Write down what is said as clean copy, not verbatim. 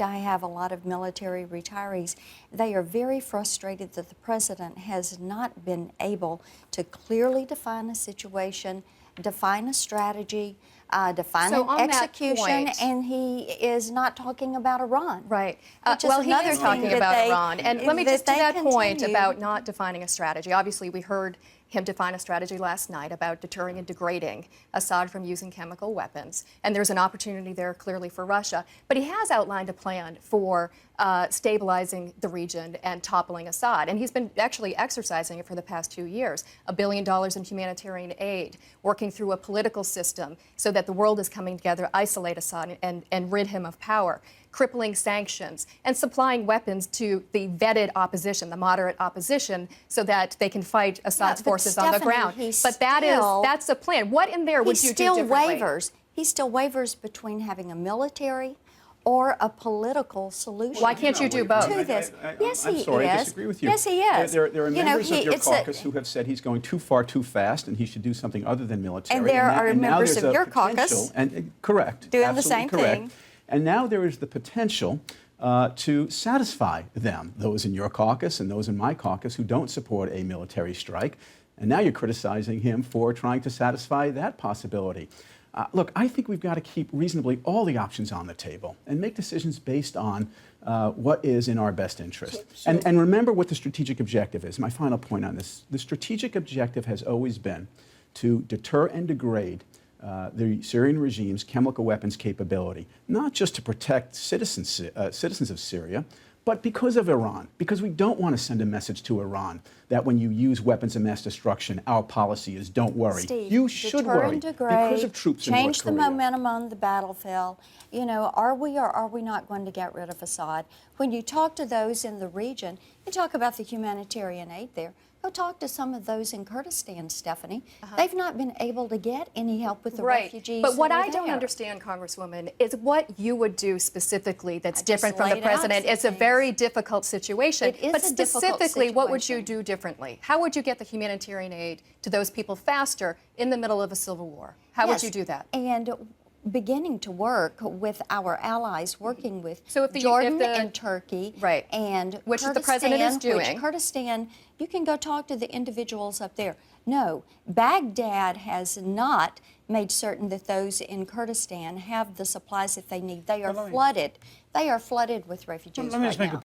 I have a lot of military retirees. They are very frustrated that the president has not been able to clearly define a situation, define a strategy, define So an on that execution, point, and he is not talking about Iran. right. Which is Well, he another is thing talking that about they- Iran. And let me just to they that point continue. about not defining a strategy. Obviously, we heard him define a strategy last night about deterring and degrading Assad from using chemical weapons. And there's an opportunity there clearly for Russia. But he has outlined a plan for stabilizing the region and toppling Assad. And he's been actually exercising it for the past 2 years. $1 billion in humanitarian aid, working through a political system so that the world is coming together, isolate Assad and rid him of power, crippling sanctions, and supplying weapons to the vetted opposition, the moderate opposition, so that they can fight Assad's forces on the ground. But that's a plan. What in there would you do differently? He still wavers between having a military or a political solution. Why can't you do both? To this. Yes, I'm he sorry, I is. disagree with you. Yes, he is. There are members of your it's caucus who have said he's going too far, too fast, and he should do something other than military. And there are now members there's of a your potential- caucus correct. doing the absolutely same correct. thing. And now there is the potential to satisfy them, those in your caucus and those in my caucus who don't support a military strike. And now you're criticizing him for trying to satisfy that possibility. Look, I think we've got to keep reasonably all the options on the table and make decisions based on what is in our best interest. And remember what the strategic objective is. My final point on this. The strategic objective has always been to deter and degrade the Syrian regime's chemical weapons capability, not just to protect citizens of Syria, but because of Iran, because we don't want to send a message to Iran that when you use weapons of mass destruction, our policy is don't worry. Steve, you should deter worry and degrade, because of troops in North change the Korea. momentum on the battlefield. You know, are we or are we not going to get rid of Assad? When you talk to those in the region, you talk about the humanitarian aid there. Go talk to some of those in Kurdistan, Stephanie. They've not been able to get any help with the refugees. But what that are I don't there. understand, Congresswoman, is what you would do specifically that's different from the laid out president. some It's a things. very difficult situation. It is but a difficult specifically, what would you situation. do differently? How would you get the humanitarian aid to those people faster in the middle of a civil war? How would you do that? And beginning to work with our allies, working with So if Jordan and Turkey, and which Kurdistan, the president is doing. Which Kurdistan, you can go talk to the individuals up there. No, Baghdad has not made certain that those in Kurdistan have the supplies that they need. They are flooded. They are flooded with refugees Let me just right make now. a